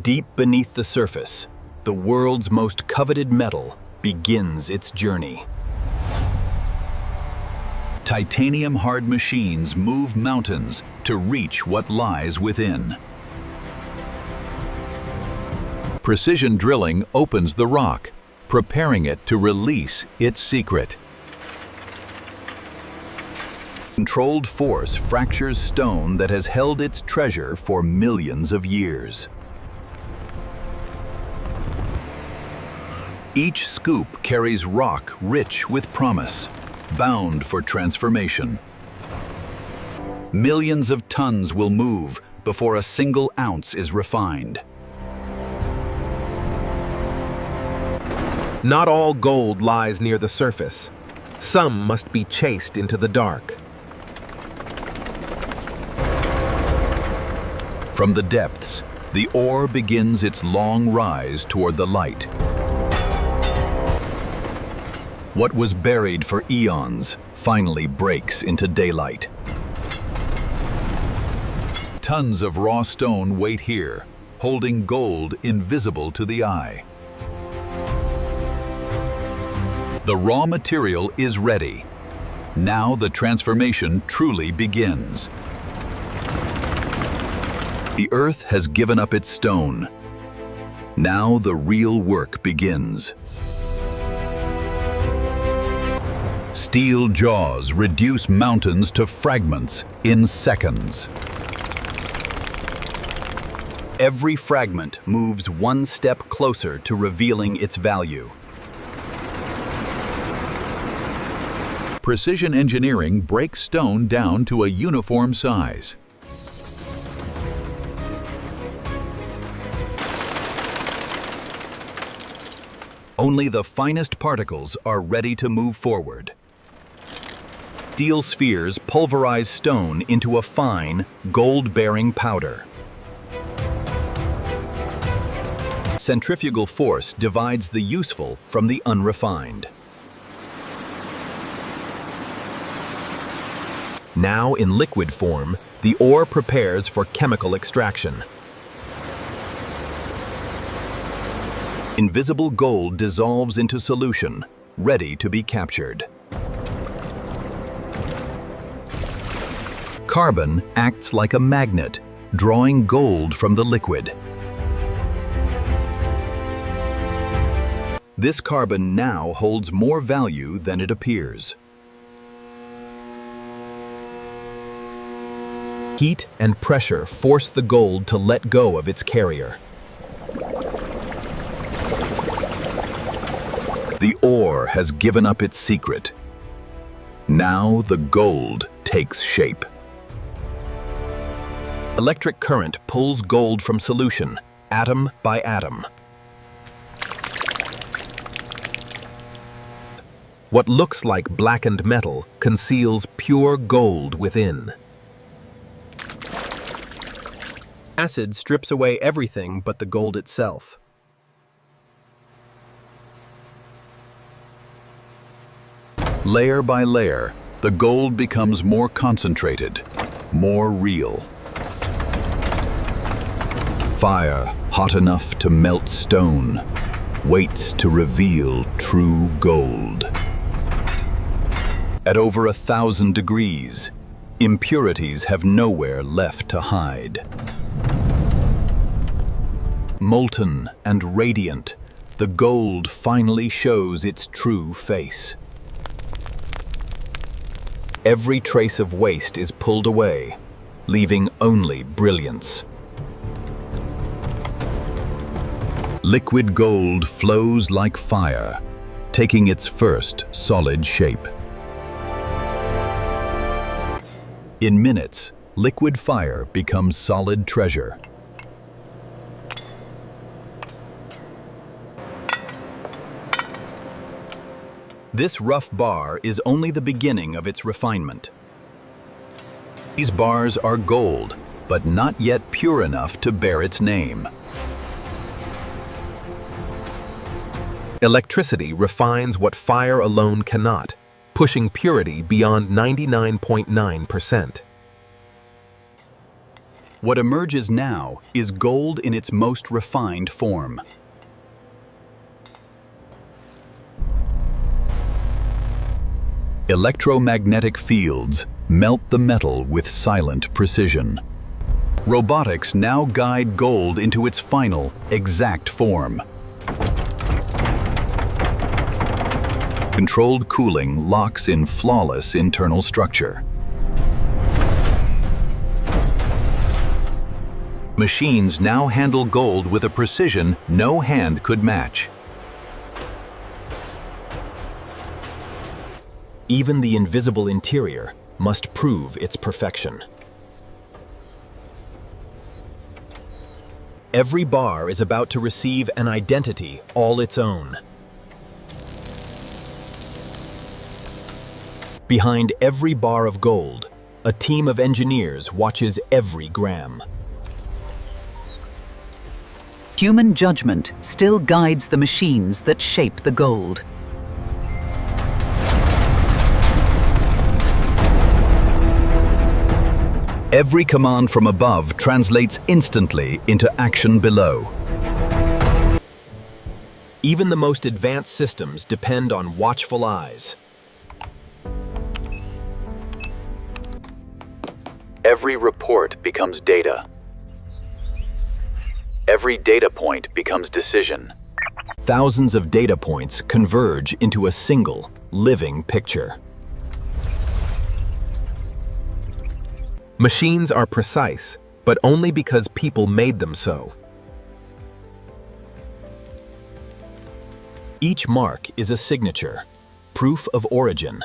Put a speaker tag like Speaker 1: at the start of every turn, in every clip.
Speaker 1: Deep beneath the surface, the world's most coveted metal begins its journey. Titanium-hard machines move mountains to reach what lies within. Precision drilling opens the rock, preparing it to release its secret. Controlled force fractures stone that has held its treasure for millions of years. Each scoop carries rock rich with promise, bound for transformation. Millions of tons will move before a single ounce is refined.
Speaker 2: Not all gold lies near the surface. Some must be chased into the dark.
Speaker 1: From the depths, the ore begins its long rise toward the light. What was buried for eons finally breaks into daylight. Tons of raw stone wait here, holding gold invisible to the eye. The raw material is ready. Now the transformation truly begins. The earth has given up its stone. Now the real work begins. Steel jaws reduce mountains to fragments in seconds. Every fragment moves one step closer to revealing its value. Precision engineering breaks stone down to a uniform size. Only the finest particles are ready to move forward. Steel spheres pulverize stone into a fine, gold-bearing powder. Centrifugal force divides the useful from the unrefined.
Speaker 2: Now in liquid form, the ore prepares for chemical extraction.
Speaker 1: Invisible gold dissolves into solution, ready to be captured. Carbon acts like a magnet, drawing gold from the liquid. This carbon now holds more value than it appears.
Speaker 2: Heat and pressure force the gold to let go of its carrier.
Speaker 1: The ore has given up its secret. Now the gold takes shape.
Speaker 2: Electric current pulls gold from solution, atom by atom. What looks like blackened metal conceals pure gold within. Acid strips away everything but the gold itself.
Speaker 1: Layer by layer, the gold becomes more concentrated, more real. Fire, hot enough to melt stone, waits to reveal true gold. At over 1,000 degrees, impurities have nowhere left to hide. Molten and radiant, the gold finally shows its true face. Every trace of waste is pulled away, leaving only brilliance. Liquid gold flows like fire, taking its first solid shape. In minutes, liquid fire becomes solid treasure. This rough bar is only the beginning of its refinement. These bars are gold, but not yet pure enough to bear its name.
Speaker 2: Electricity refines what fire alone cannot, pushing purity beyond 99.9%.
Speaker 1: What emerges now is gold in its most refined form. Electromagnetic fields melt the metal with silent precision. Robotics now guide gold into its final, exact form. Controlled cooling locks in flawless internal structure. Machines now handle gold with a precision no hand could match. Even the invisible interior must prove its perfection. Every bar is about to receive an identity all its own. Behind every bar of gold, a team of engineers watches every gram.
Speaker 3: Human judgment still guides the machines that shape the gold.
Speaker 1: Every command from above translates instantly into action below.
Speaker 2: Even the most advanced systems depend on watchful eyes.
Speaker 1: Every report becomes data. Every data point becomes decision. Thousands of data points converge into a single, living picture.
Speaker 2: Machines are precise, but only because people made them so.
Speaker 1: Each mark is a signature, proof of origin,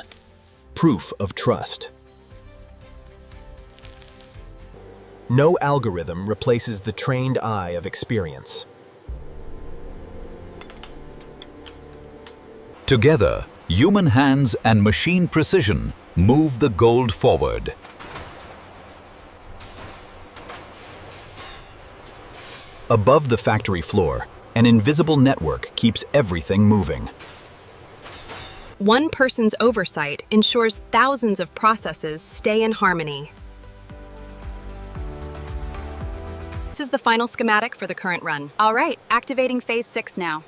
Speaker 1: proof of trust.
Speaker 2: No algorithm replaces the trained eye of experience.
Speaker 1: Together, human hands and machine precision move the gold forward. Above the factory floor, an invisible network keeps everything moving.
Speaker 4: One person's oversight ensures thousands of processes stay in harmony. This is the final schematic for the current run.
Speaker 5: All right, activating phase 6 now.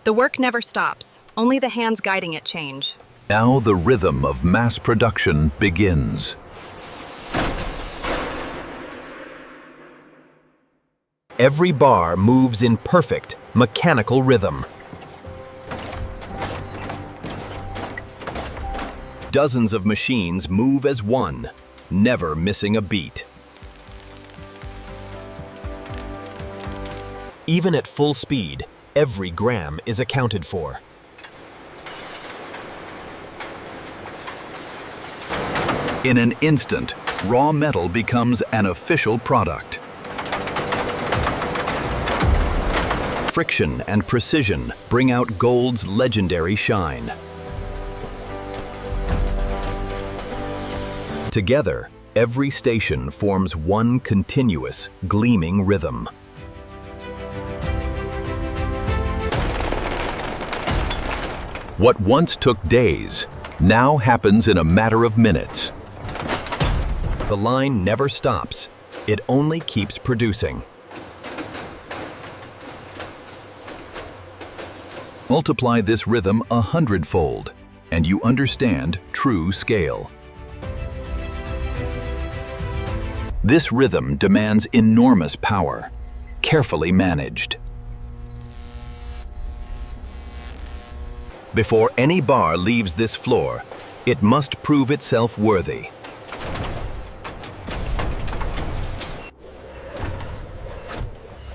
Speaker 4: The work never stops, only the hands guiding it change.
Speaker 1: Now the rhythm of mass production begins.
Speaker 2: Every bar moves in perfect, mechanical rhythm.
Speaker 1: Dozens of machines move as one, never missing a beat.
Speaker 2: Even at full speed, every gram is accounted for.
Speaker 1: In an instant, raw metal becomes an official product. Friction and precision bring out gold's legendary shine. Together, every station forms one continuous, gleaming rhythm. What once took days now happens in a matter of minutes.
Speaker 2: The line never stops. It only keeps producing.
Speaker 1: Multiply this rhythm 100-fold, and you understand true scale. This rhythm demands enormous power, carefully managed. Before any bar leaves this floor, it must prove itself worthy.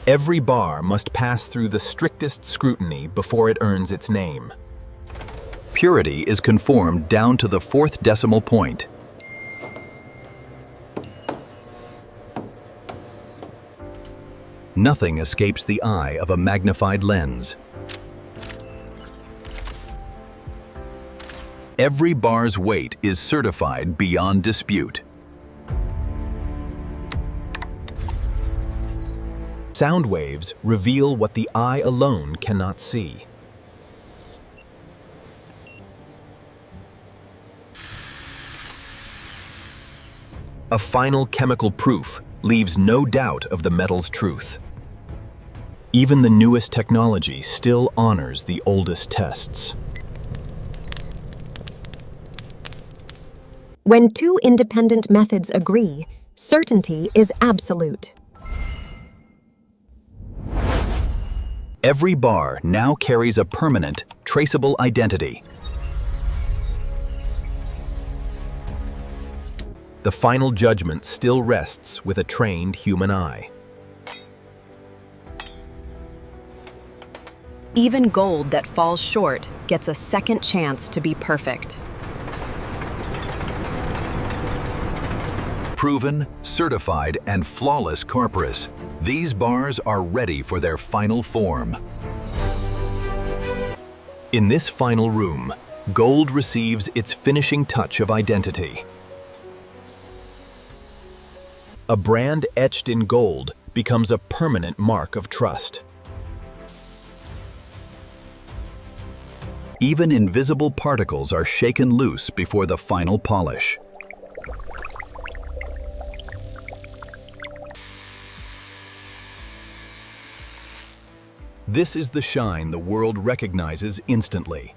Speaker 2: Every bar must pass through the strictest scrutiny before it earns its name.
Speaker 1: Purity is conformed down to the 4th decimal point. Nothing escapes the eye of a magnified lens. Every bar's weight is certified beyond dispute.
Speaker 2: Sound waves reveal what the eye alone cannot see. A final chemical proof
Speaker 1: leaves no doubt of the metal's truth. Even the newest technology still honors the oldest tests.
Speaker 4: When two independent methods agree, certainty is absolute.
Speaker 1: Every bar now carries a permanent, traceable identity.
Speaker 2: The final judgment still rests with a trained human eye.
Speaker 4: Even gold that falls short gets a second chance to be perfect.
Speaker 1: Proven, certified, and flawless corpus, these bars are ready for their final form. In this final room, gold receives its finishing touch of identity. A brand etched in gold becomes a permanent mark of trust. Even invisible particles are shaken loose before the final polish. This is the shine the world recognizes instantly.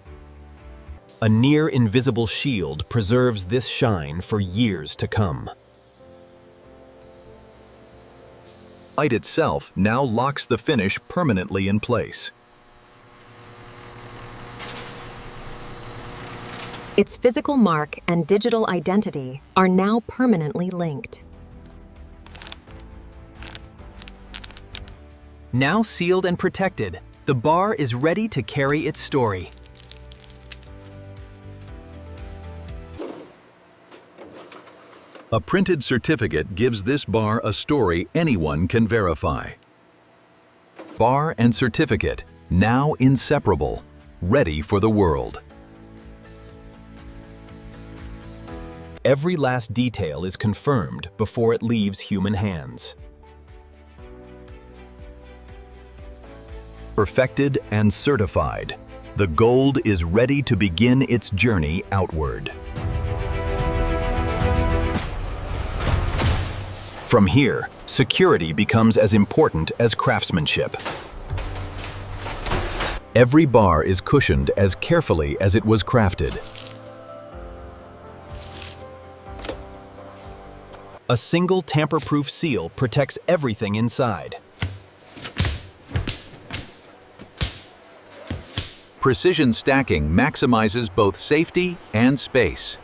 Speaker 1: A near-invisible shield preserves this shine for years to come. Light itself now locks the finish permanently in place.
Speaker 4: Its physical mark and digital identity are now permanently linked.
Speaker 3: Now sealed and protected, the bar is ready to carry its story.
Speaker 1: A printed certificate gives this bar a story anyone can verify. Bar and certificate, now inseparable, ready for the world. Every last detail is confirmed before it leaves human hands. Perfected and certified, the gold is ready to begin its journey outward. From here, security becomes as important as craftsmanship. Every bar is cushioned as carefully as it was crafted. A single tamper-proof seal protects everything inside. Precision stacking maximizes both safety and space.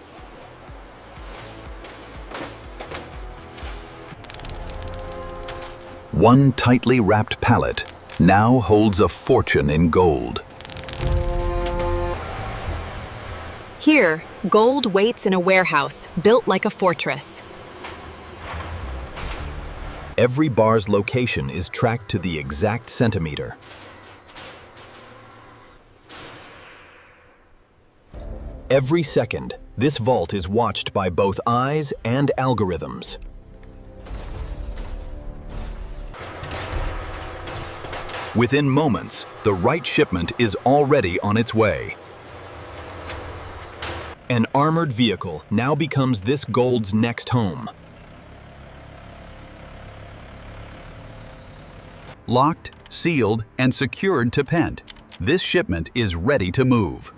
Speaker 1: One tightly wrapped pallet now holds a fortune in gold.
Speaker 4: Here, gold waits in a warehouse built like a fortress.
Speaker 1: Every bar's location is tracked to the exact centimeter. Every second, this vault is watched by both eyes and algorithms. Within moments, the right shipment is already on its way. An armored vehicle now becomes this gold's next home. Locked, sealed, and secured to Pent, this shipment is ready to move.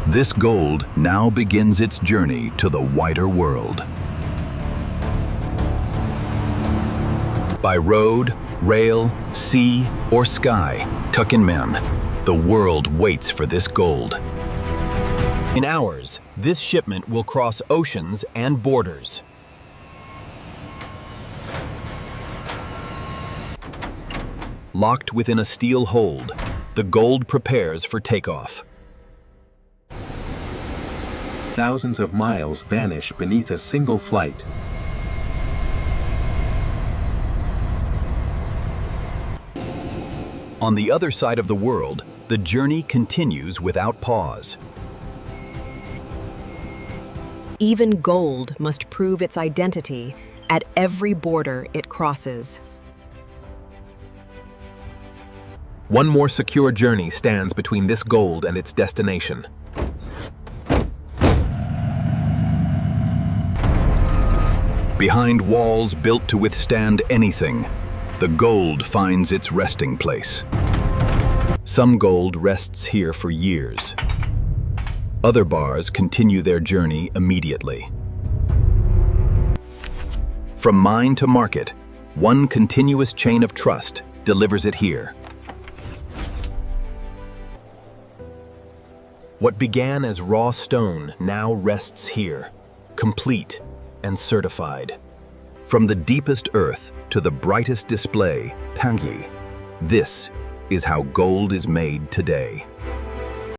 Speaker 1: This gold now begins its journey to the wider world. By road, rail, sea, or sky, Tuckinman, the world waits for this gold. In hours, this shipment will cross oceans and borders. Locked within a steel hold, the gold prepares for takeoff.
Speaker 6: Thousands of miles vanish beneath a single flight.
Speaker 1: On the other side of the world, the journey continues without pause.
Speaker 4: Even gold must prove its identity at every border it crosses.
Speaker 2: One more secure journey stands between this gold and its destination.
Speaker 1: Behind walls built to withstand anything, the gold finds its resting place. Some gold rests here for years. Other bars continue their journey immediately. From mine to market, one continuous chain of trust delivers it here. What began as raw stone now rests here, complete and certified. From the deepest earth to the brightest display, Pangi, this is how gold is made today.